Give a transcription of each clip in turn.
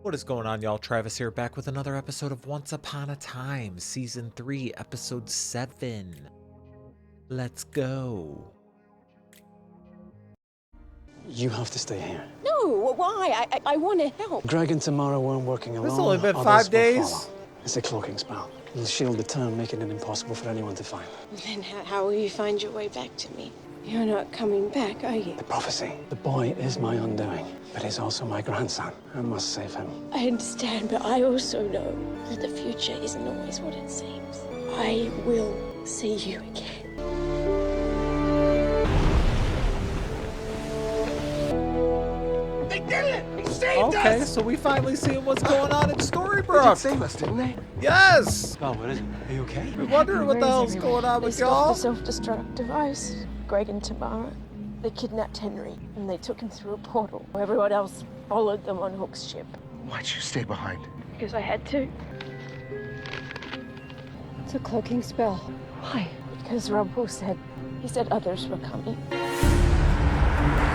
What is going on, y'all? Travis here, back with another episode of Once Upon a Time, Season 3, Episode 7. Let's go. You have to stay here. No, why? I want to help. Greg and Tamara weren't working alone. It's only been Others 5 will days. follow. It's a cloaking spell. It'll shield the town, making it impossible for anyone to find. Then how will you find your way back to me? You're not coming back, are you? The prophecy. The boy is my undoing, but he's also my grandson. I must save him. I understand, but I also know that the future isn't always what it seems. I will see you again. They did it! They saved Okay, us! so we finally see what's going on in They did Storybrooke. save us, didn't they? Yes! Oh, what is it? Are you okay? We wondering what the hell's going on with They stopped y'all. the self-destruct device. Greg and Tamara. They kidnapped Henry, and they took him through a portal. Everyone else followed them on Hook's ship. Why'd you stay behind? Because I had to. It's a cloaking spell. Why? Because Robo said, he said others were coming.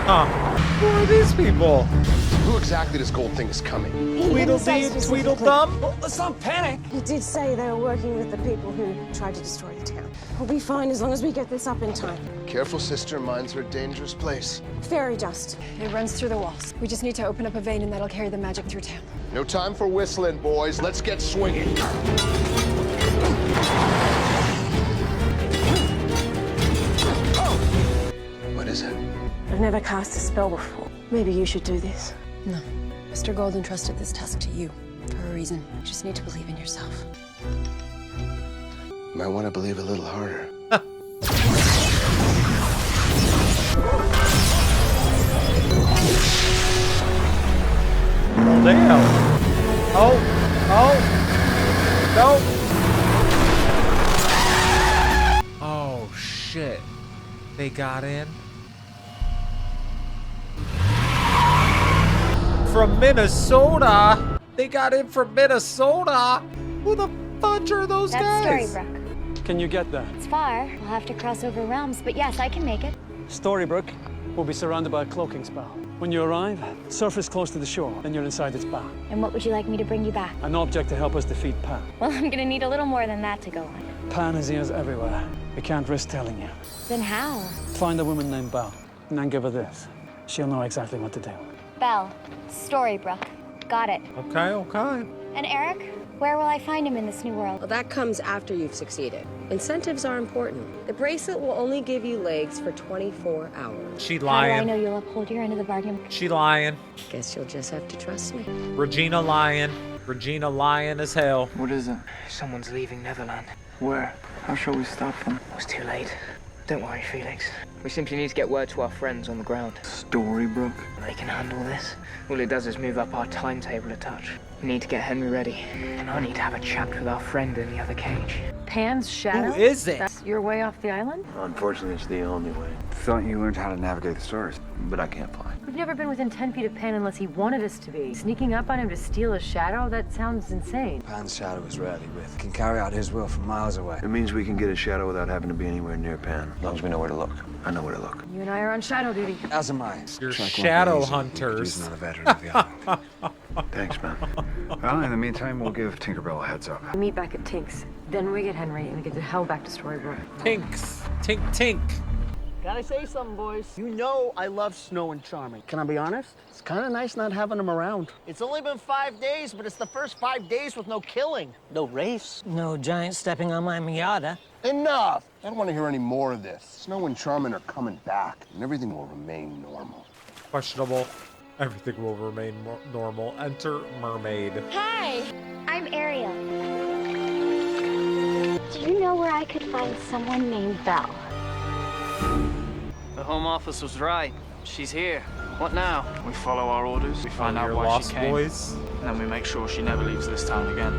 Huh. Who are these people? Who exactly does Gold think is coming? Tweedledee and Tweedledum? Let's not panic. He did say they were working with the people who tried to destroy the town. We'll be fine as long as we get this up in time. Careful, sister. Mine's are a dangerous place. Fairy dust. It runs through the walls. We just need to open up a vein and that'll carry the magic through town. No time for whistling, boys. Let's get swinging. What is it? I've never cast a spell before. Maybe you should do this. No. Mr. Gold entrusted this task to you for a reason. You just need to believe in yourself. Might want to believe a little harder. Oh, damn. Oh, no. Oh, shit. They got in. From Minnesota. They got in from Minnesota. Who the fudge are those That's guys? Storybrooke. Can you get there? It's far. We'll have to cross over realms, but yes, I can make it. Storybrooke will be surrounded by a cloaking spell. When you arrive, surface close to the shore, then you're inside its bow. And what would you like me to bring you back? An object to help us defeat Pan. Well, I'm gonna need a little more than that to go on. Pan has ears everywhere. We can't risk telling you. Then how? Find a woman named Belle, and then give her this. She'll know exactly what to do. Belle. Storybrooke. Got it. Okay. And Eric? Where will I find him in this new world? Well, that comes after you've succeeded. Incentives are important. The bracelet will only give you legs for 24 hours. She How do I lying. know you'll uphold your end of the bargain? She lying. Guess you'll just have to trust me. Regina lying. Regina lying as hell. What is it? Someone's leaving Neverland. Where? How shall we stop them? It's too late. Don't worry, Felix. We simply need to get word to our friends on the ground. Storybrooke? They can handle this. All it does is move up our timetable a touch. We need to get Henry ready. And I need to have a chat with our friend in the other cage. Pan's shadow? Who is it? That's your way off the island? Unfortunately, it's the only way. Thought you learned how to navigate the stars, but I can't fly. We've never been within 10 feet of Pan unless he wanted us to be. Sneaking up on him to steal a shadow? That sounds insane. Pan's shadow is rarely with. Can carry out his will from miles away. It means we can get a shadow without having to be anywhere near Pan. As long as we know where to look. I know where to look. You and I are on shadow duty. As am I. You're Track won't be shadow easy. hunters. He's not a veteran of the island. Thanks, man. Well, in the meantime, we'll give Tinkerbell a heads up. We meet back at Tink's. Then we get Henry and we get the hell back to Storybrooke. Tinks. Tink. Gotta say something, boys. You know I love Snow and Charming. Can I be honest? It's kind of nice not having them around. It's only been 5 days, but it's the first 5 days with no killing. No race. No giant stepping on my Miata. Enough! I don't want to hear any more of this. Snow and Charmin are coming back, and everything will remain normal. Questionable. Everything will remain normal. Enter mermaid. Hi! I'm Ariel. Do you know where I could find someone named Belle? The Home Office was right. She's here. What now? We follow our orders. We find out Your why lost she came. boys. And then we make sure she never leaves this town again.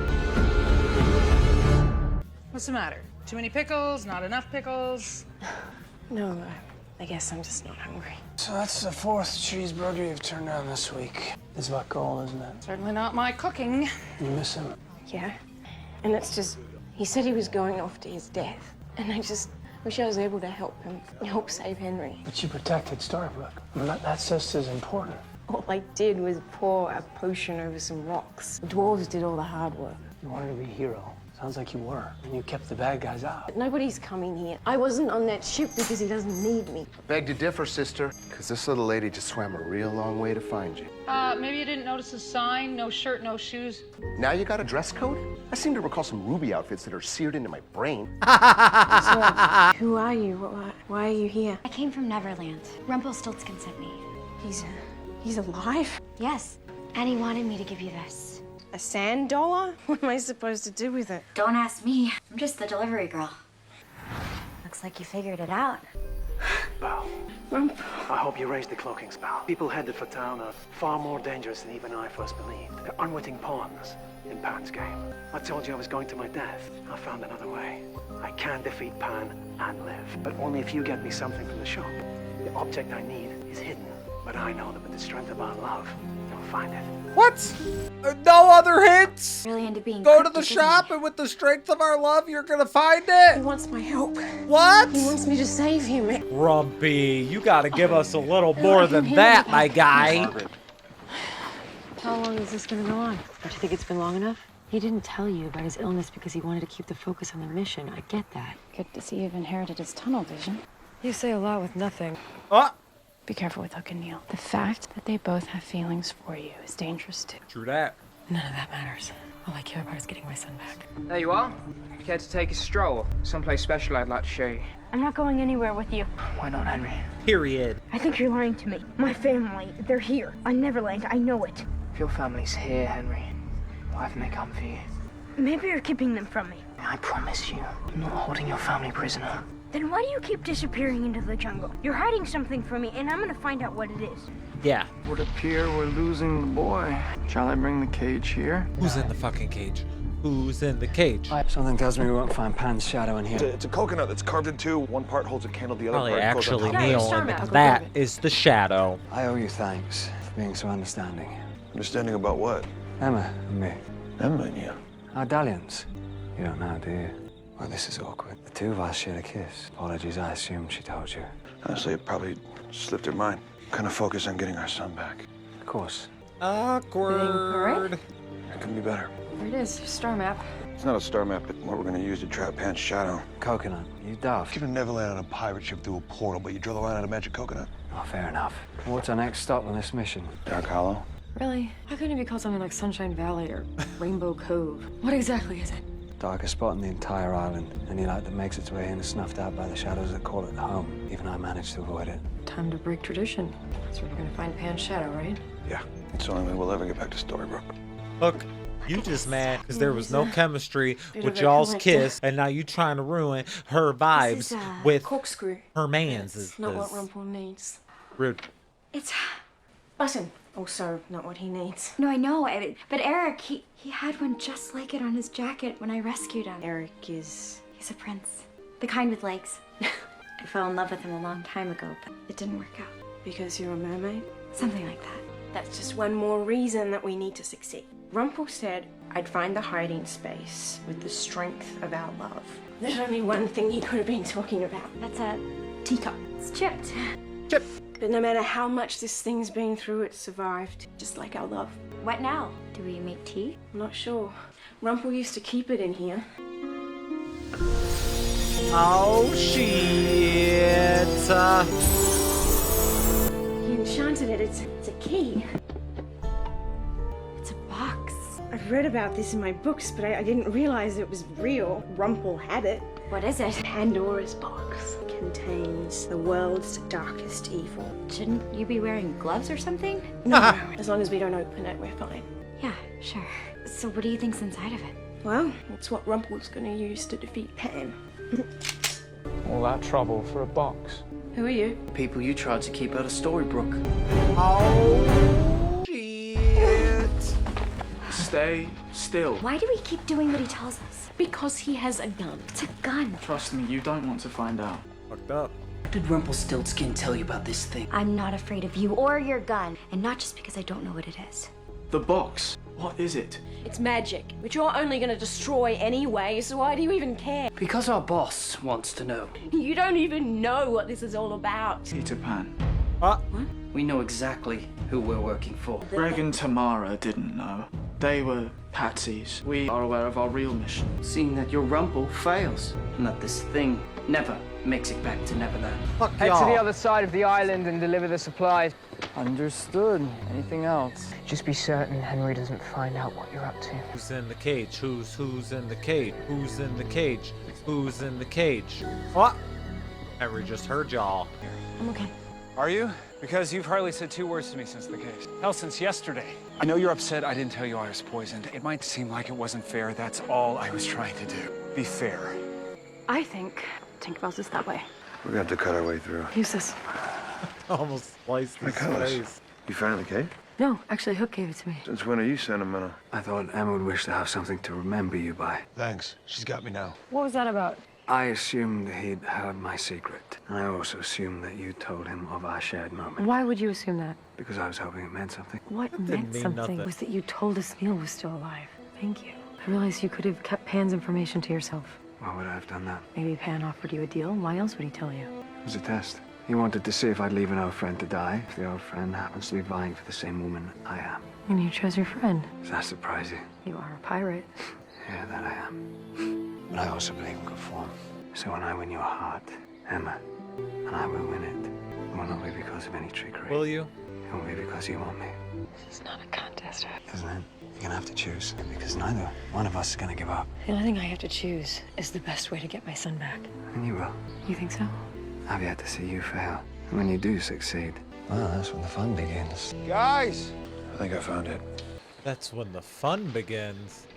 What's the matter? Too many pickles? Not enough pickles? No, I guess I'm just not hungry. So that's the 4th cheeseburger you've turned down this week. It's about goal, isn't it? Certainly not my cooking. You miss him. Yeah. And it's just, he said he was going off to his death. And I just wish I was able to help him, help save Henry. But you protected Storybrooke. That's just as important. All I did was pour a potion over some rocks. The dwarves did all the hard work. You wanted to be a hero. Sounds like you were. And you kept the bad guys out. But nobody's coming here. I wasn't on that ship because he doesn't need me. Beg to differ, sister. Because this little lady just swam a real long way to find you. Maybe you didn't notice the sign, no shirt, no shoes. Now you got a dress code? I seem to recall some ruby outfits that are seared into my brain. So, who are you? Why are you here? I came from Neverland. Rumpelstiltskin sent me. He's alive? Yes, and he wanted me to give you this. A sand dollar? What am I supposed to do with it? Don't ask me. I'm just the delivery girl. Looks like you figured it out. Val, I hope you raised the cloaking spell. People headed for town are far more dangerous than even I first believed. They're unwitting pawns in Pan's game. I told you I was going to my death. I found another way. I can defeat Pan and live, but only if you get me something from the shop. The object I need is hidden, but I know that with the strength of our love, you'll find it. What? No other hints? Really into being Go to the cryptic, shop and with the strength of our love, you're gonna find it. He wants my help. What? He wants me to save him. Grumpy, you gotta give us a little more than that, my guy. How long is this gonna go on? Don't you think it's been long enough? He didn't tell you about his illness because he wanted to keep the focus on the mission. I get that. Good to see you've inherited his tunnel vision. You say a lot with nothing. Be careful with Hook and Neil. The fact that they both have feelings for you is dangerous too. True that. None of that matters. All I care about is getting my son back. There you are. Care to take a stroll? Someplace special I'd like to show you. I'm not going anywhere with you. Why not, Henry? Period. I think you're lying to me. My family, they're here. On Neverland, I know it. If your family's here, Henry, why haven't they come for you? Maybe you're keeping them from me. I promise you, I'm not holding your family prisoner. Then why do you keep disappearing into the jungle? You're hiding something from me, and I'm gonna find out what it is. Yeah. Would appear we're losing the boy. Shall I bring the cage here? Who's in the fucking cage? Who's in the cage? Something tells me we won't find Pan's shadow in here. It's a coconut that's carved in two. One part holds a candle, the other Probably part goes on actually top. Neil, and that is the shadow. I owe you thanks for being so understanding. Understanding about what? Emma and me. Emma and you? Our dalliance. You don't know, do you? Well, this is awkward. The two of us shared a kiss. Apologies, I assumed she told you. Honestly, it probably slipped her mind. Kind of focus on getting our son back. Of course. Awkward. It can be better. There it is, star map. It's not a star map, but what we're gonna use to trap Pan's shadow. Coconut, you daft. Get to Neverland on a pirate ship through a portal, but you drill around in a magic coconut. Oh, fair enough. What's our next stop on this mission? Dark Hollow. Really? How couldn't it be called something like Sunshine Valley or Rainbow Cove? What exactly is it? Darkest spot in the entire island. Any light that makes its way in is snuffed out by the shadows that call it home. Even I managed to avoid it. Time to break tradition. So we're gonna find Pan's shadow, right? Yeah. It's the only way we'll ever get back to Storybrooke. Look, you just mad because there was no chemistry bit with of a y'all's collector. kiss, and now you trying to ruin her vibes with corkscrew. her man's. It's not what Rumple needs. Rude. It's Button. Also, not what he needs. no, I know. But Eric, he had one just like it on his jacket when I rescued him. Eric is... He's a prince, the kind with legs. I fell in love with him a long time ago, but it didn't work out. because you're a mermaid? Something like that. That's just one more reason that we need to succeed. Rumple said I'd find the hiding space with the strength of our love. There's only one thing he could have been talking about. That's a teacup. It's chipped. Chip. But no matter how much this thing's been through, it survived, just like our love. What now? Do we make tea? I'm not sure. Rumple used to keep it in here. Oh, shit. He enchanted it. It's a key. It's a box. I've read about this in my books, but I didn't realize it was real. Rumple had it. What is it? Pandora's box contains the world's darkest evil. Shouldn't you be wearing gloves or something? No, as long as we don't open it, we're fine. Yeah, sure. So what do you think's inside of it? Well, it's what Rumple's gonna use to defeat Pan. All that trouble for a box. Who are you? People you tried to keep out of Storybrooke. Oh, shit. Stay still. Why do we keep doing what he tells us? Because he has a gun. It's a gun. Trust me, you don't want to find out. Fucked up. What did Rumpelstiltskin tell you about this thing? I'm not afraid of you or your gun, and not just because I don't know what it is. The box. What is it? It's magic, which you're only gonna destroy anyway, so why do you even care? Because our boss wants to know. You don't even know what this is all about. Peter Pan. We know exactly who we're working for. Greg and Tamara didn't know. They were patsies. We are aware of our real mission. Seeing that your Rumple fails, and that this thing never makes it back to Neverland. Head to the other side of the island and deliver the supplies. Understood. Anything else? Just be certain Henry doesn't find out what you're up to. Who's in the cage? Who's in the cage? Who's in the cage? Who's in the cage? What? Henry just heard y'all. I'm okay. Are you? Because you've hardly said 2 words to me since the case. Hell, since yesterday. I know you're upset I didn't tell you I was poisoned. It might seem like it wasn't fair. That's all I was trying to do. Be fair. I think Tinkerbell's is that way. We're gonna have to cut our way through. Use this. Almost sliced his face. You found the cave? No, actually, Hook gave it to me. Since when are you sentimental? I thought Emma would wish to have something to remember you by. Thanks. She's got me now. What was that about? I assumed he'd heard my secret. And I also assumed that you told him of our shared moment. Why would you assume that? Because I was hoping it meant something. What meant mean something nothing. was that you told us Neil was still alive. Thank you. I realized you could have kept Pan's information to yourself. Why would I have done that? Maybe Pan offered you a deal. Why else would he tell you? It was a test. He wanted to see if I'd leave an old friend to die, if the old friend happens to be vying for the same woman I am. And you chose your friend. Does that surprise you? You are a pirate. Yeah, that I am. But I also believe in good form. So when I win your heart, Emma, and I will win it, it will not be because of any trickery. Will you? It will be because you want me. This is not a contest. Isn't it? You're gonna have to choose, because neither one of us is gonna give up. The only thing I have to choose is the best way to get my son back. And you will. You think so? I've yet to see you fail. And when you do succeed, well, that's when the fun begins. Guys! I think I found it. That's when the fun begins.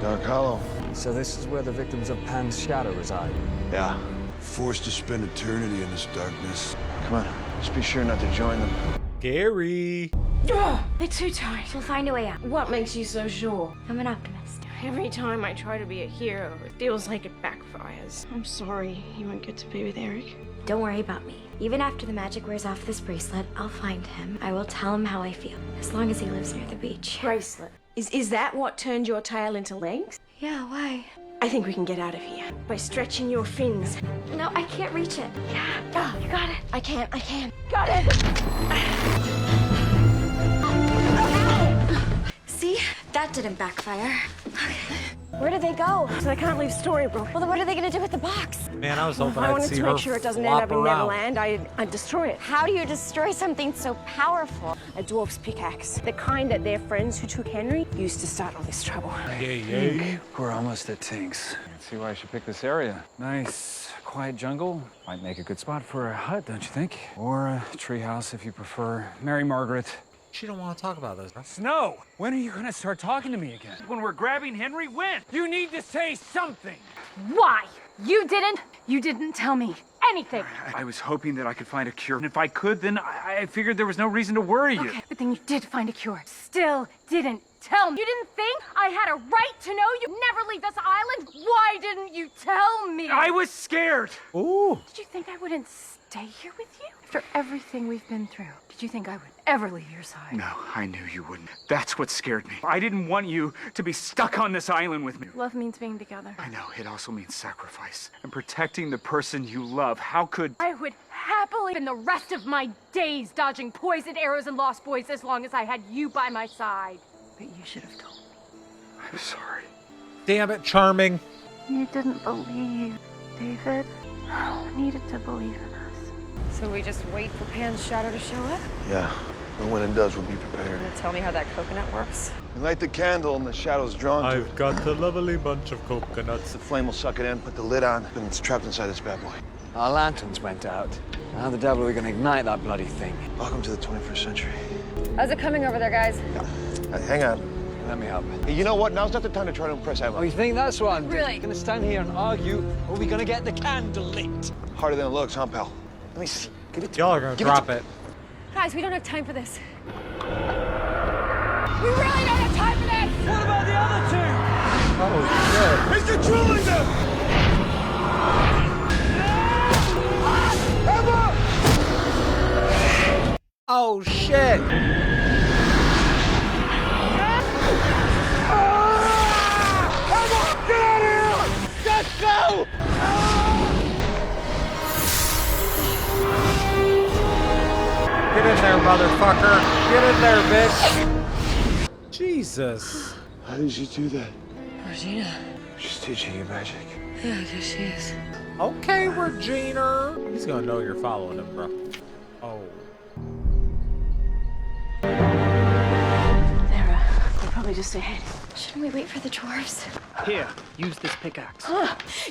Dark Hollow. So this is where the victims of Pan's shadow reside? Yeah. Forced to spend eternity in this darkness. Come on. Just be sure not to join them. Gary. They're too tight. We'll find a way out. What makes you so sure? I'm an optimist. Every time I try to be a hero, it feels like it backfires. I'm sorry you won't get to be with Eric. Don't worry about me. Even after the magic wears off this bracelet, I'll find him. I will tell him how I feel, as long as he lives near the beach. Bracelet. Is that what turned your tail into legs? Yeah, why? I think we can get out of here by stretching your fins. No, I can't reach it. Yeah, you got it. I can't. Got it! See? That didn't backfire. Where did they go? So they can't leave Storybrooke. Well, then what are they gonna do with the box? Man, I was hoping If I I'd wanted see to her make sure it doesn't end flop up in around. Neverland, I'd destroy it. How do you destroy something so powerful? A dwarf's pickaxe. The kind that their friends who took Henry used to start all this trouble. Yay. We're almost at Tinks. See why I should pick this area. Nice, quiet jungle. Might make a good spot for a hut, don't you think? Or a treehouse if you prefer. Mary Margaret. She don't want to talk about this. Snow, when are you gonna start talking to me again? When we're grabbing Henry? When? You need to say something. Why? You didn't tell me anything. I was hoping that I could find a cure. And if I could, then I figured there was no reason to worry you. Okay, but then you did find a cure. Still didn't tell me. You didn't think I had a right to know you'd never leave this island? Why didn't you tell me? I was scared. Ooh. Did you think I wouldn't stay here with you? After everything we've been through, did you think I would ever leave your side? No, I knew you wouldn't. That's what scared me. I didn't want you to be stuck on this island with me. Love means being together. I know, it also means sacrifice and protecting the person you love. How could... I would happily spend the rest of my days dodging poisoned arrows and lost boys as long as I had you by my side. But you should have told me. I'm sorry. Damn it, Charming. You didn't believe, David. I needed to believe in us. So we just wait for Pan's shadow to show up? Yeah. But when it does, we'll be prepared. Gonna tell me how that coconut works? You light the candle and the shadow's drawn to it. I've got a lovely bunch of coconuts. The flame will suck it in, put the lid on, and it's trapped inside this bad boy. Our lanterns went out. How the devil are we gonna ignite that bloody thing? Welcome to the 21st century. How's it coming over there, guys? Hang on. Let me help. Hey, you know what? Now's not the time to try to impress Emma. Oh, you think that's what I'm doing? Really? Gonna stand here and argue, or are we gonna get the candle lit? Harder than it looks, huh, pal? Let me see. Give it to Y'all are gonna drop it. Guys, we don't have time for this. We really don't have time for this! What about the other two? Oh, shit. He's controlling them! Oh, shit. Get out of here! Let's go! there, motherfucker. Get in there, bitch. Jesus. How did you do that? Regina. She's teaching you magic. Yeah, I guess she is. Okay, Regina. He's gonna know you're following him, bro. Oh. They're probably just ahead. Shouldn't we wait for the dwarves? Here, use this pickaxe.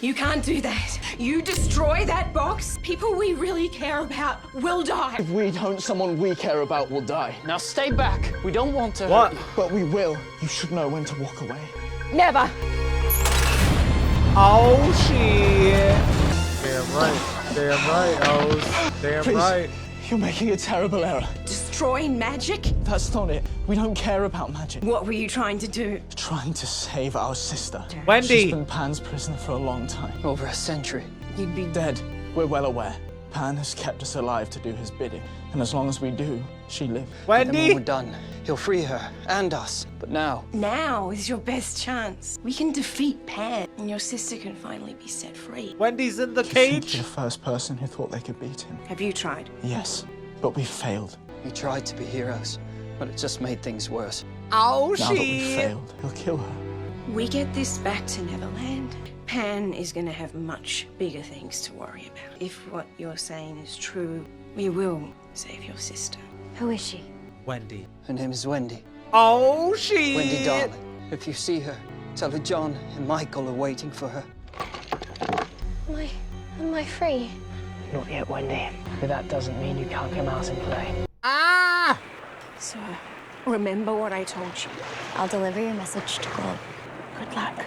You can't do that. You destroy that box, people we really care about will die. If we don't, someone we care about will die. Now stay back. We don't want to What? hurt you, but we will. You should know when to walk away. Never. Oh, shit. Damn right. Damn right, O's. Damn Please. right. You're making a terrible error. Destroy magic? That's not it. We don't care about magic. What were you trying to do? Trying to save our sister. Wendy. She's been Pan's prisoner for a long time. Over a century. You'd be dead. We're well aware. Pan has kept us alive to do his bidding. And as long as we do, she lives. And then Wendy. when we're done, he'll free her and us. But now, Now is your best chance. We can defeat Pan, and your sister can finally be set free. Wendy's in the Do you think cage. you're the first person who thought they could beat him? Have you tried? Yes, but we failed. we tried to be heroes, but it just made things worse. Oh, Now that we shit. failed, he'll kill her. We get this back to Neverland. Pan is going to have much bigger things to worry about. If what you're saying is true, we will save your sister. Who is she? Wendy. Her name is Wendy. Oh, shit. Wendy, darling. If you see her, tell her John and Michael are waiting for her. Am I free? Not yet, Wendy. But that doesn't mean you can't come out and play. Ah! So, remember what I told you. I'll deliver your message to Gold. Good luck.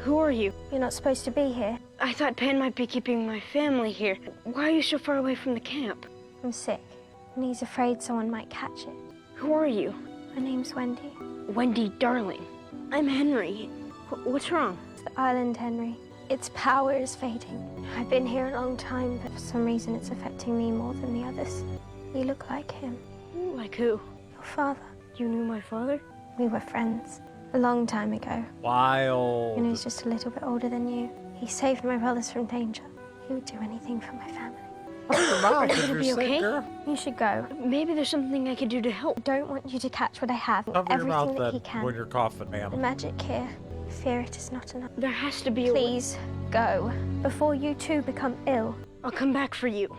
Who are you? You're not supposed to be here. I thought Pan might be keeping my family here. Why are you so far away from the camp? I'm sick, and he's afraid someone might catch it. Who are you? My name's Wendy. Wendy, darling. I'm Henry. What's wrong? It's the island, Henry. Its power is fading. I've been here a long time, but for some reason it's affecting me more than the others. You look like him. Like who? Your father. You knew my father? We were friends. A long time ago. Wild. And he's just a little bit older than you. He saved my brothers from danger. He would do anything for my family. Are you gonna be okay? You should go. Maybe there's something I could do to help. I don't want you to catch what I have. Cover your Everything mouth that he then can. when you're coughing, The ma'am. magic here. Fear it is not enough. There has to be a Please, go. Before you two become ill. I'll come back for you.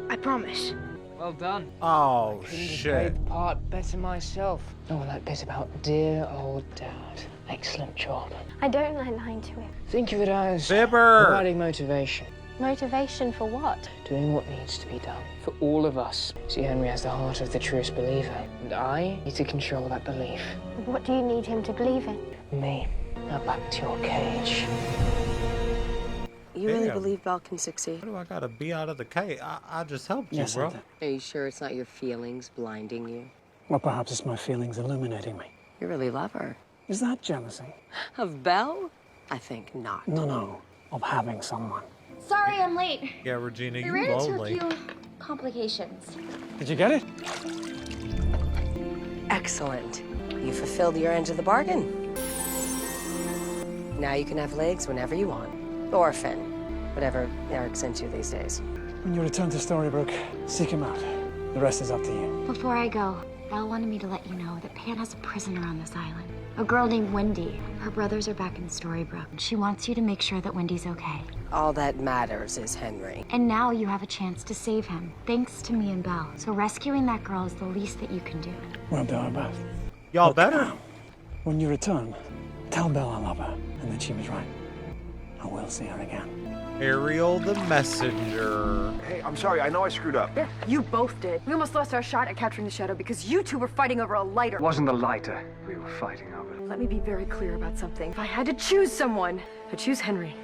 I promise. Well done. Oh, I couldn't have shit. played the part better myself. Oh, that bit about dear old Dad. Excellent job. I don't like lying to him. Think of it as Fibber. providing motivation. Motivation for what? Doing what needs to be done. For all of us. See, Henry has the heart of the truest believer. And I need to control that belief. What do you need him to believe in? Me. Now back to your cage. You really Damn. believe Belle can succeed? Why do I gotta be out of the cage? I just helped you, bro. Are you sure it's not your feelings blinding you? Well, perhaps it's my feelings illuminating me. You really love her. Is that jealousy? Of Belle? I think not. No. Of having someone. Sorry I'm late. Yeah, Regina, We you ran into a lonely. few complications. Did you get it? Excellent. You fulfilled your end of the bargain. Now you can have legs whenever you want. Or Finn. Whatever Eric's into these days. When you return to Storybrooke, seek him out. The rest is up to you. Before I go, Belle wanted me to let you know that Pan has a prisoner on this island. A girl named Wendy. Her brothers are back in Storybrooke. She wants you to make sure that Wendy's okay. All that matters is Henry. And now you have a chance to save him, thanks to me and Belle. So rescuing that girl is the least that you can do. We'll do our best. Y'all better. When you return, tell Belle I love her and that she was right. I will see her again. Ariel the messenger. Hey, I'm sorry. I know I screwed up. Yeah, you both did. We almost lost our shot at capturing the shadow because you two were fighting over a lighter. It wasn't the lighter we were fighting over. Let me be very clear about something. If I had to choose someone, I'd choose Henry.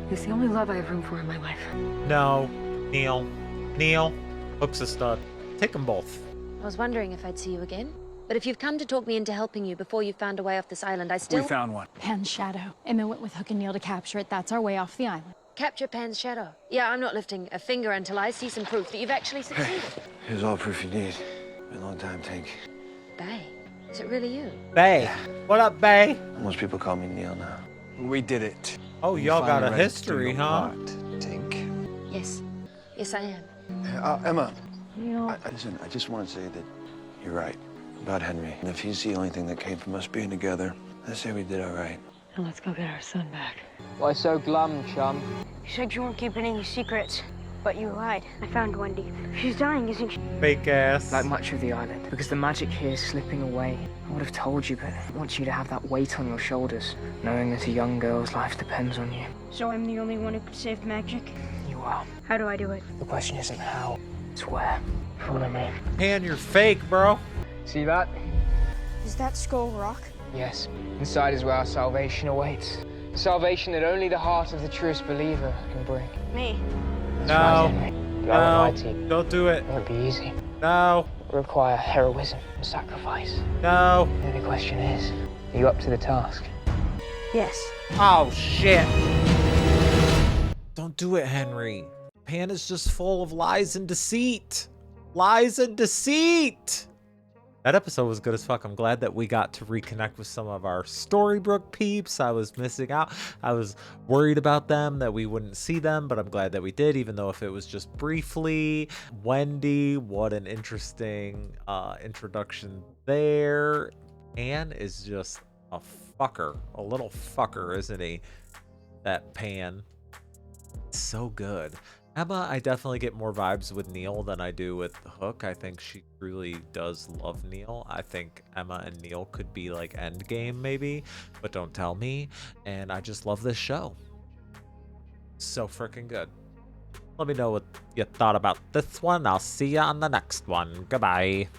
He's the only love I have room for in my life. No. Neil. Hook's a stud. Take them both. I was wondering if I'd see you again. But if you've come to talk me into helping you before you found a way off this island, I still... We found one. Pan's shadow. Emma went with Hook and Neil to capture it. That's our way off the island. Capture Pan's shadow. Yeah, I'm not lifting a finger until I see some proof that you've actually succeeded. Here's all proof you need. Been a long time, Tank. Bae, Is it really you? Bae. What up, Bae? Most people call me Neil now. We did it. Oh, You y'all got finally a ready to history, do your huh? part, Tink. Yes. Yes, I am. Emma. Neil. Listen, I just want to say that you're right about Henry. And if he's the only thing that came from us being together, let's say we did all right. And let's go get our son back. Why so glum, chum? You said you weren't keeping any secrets, but you lied. I found Wendy. She's dying, isn't she? Fake ass. Like much of the island, because the magic here is slipping away. I would have told you, but I want you to have that weight on your shoulders, knowing that a young girl's life depends on you. So I'm the only one who could save magic? You are. How do I do it? The question isn't how, it's where. Follow me. Man, you're fake, bro. See that? Is that Skull Rock? Yes. Inside is where our salvation awaits. Salvation that only the heart of the truest believer can bring. Me? That's right, Henry. You are on my team. Don't do it. It won't be easy. No. It will require heroism and sacrifice. No. The only question is, are you up to the task? Yes. Oh, shit. Don't do it, Henry. Pan is just full of lies and deceit. Lies and deceit. That episode was good as fuck. I'm glad that we got to reconnect with some of our Storybrooke peeps. I was missing out. I was worried about them, that we wouldn't see them, but I'm glad that we did, even though if it was just briefly. Wendy, what an interesting introduction there. Pan is just a fucker. A little fucker, isn't he? That Pan. So good. Emma, I definitely get more vibes with Neil than I do with Hook. I think she really does love Neil. I think Emma and Neil could be like endgame maybe, but don't tell me. And I just love this show. So freaking good. Let me know what you thought about this one. I'll see you on the next one. Goodbye.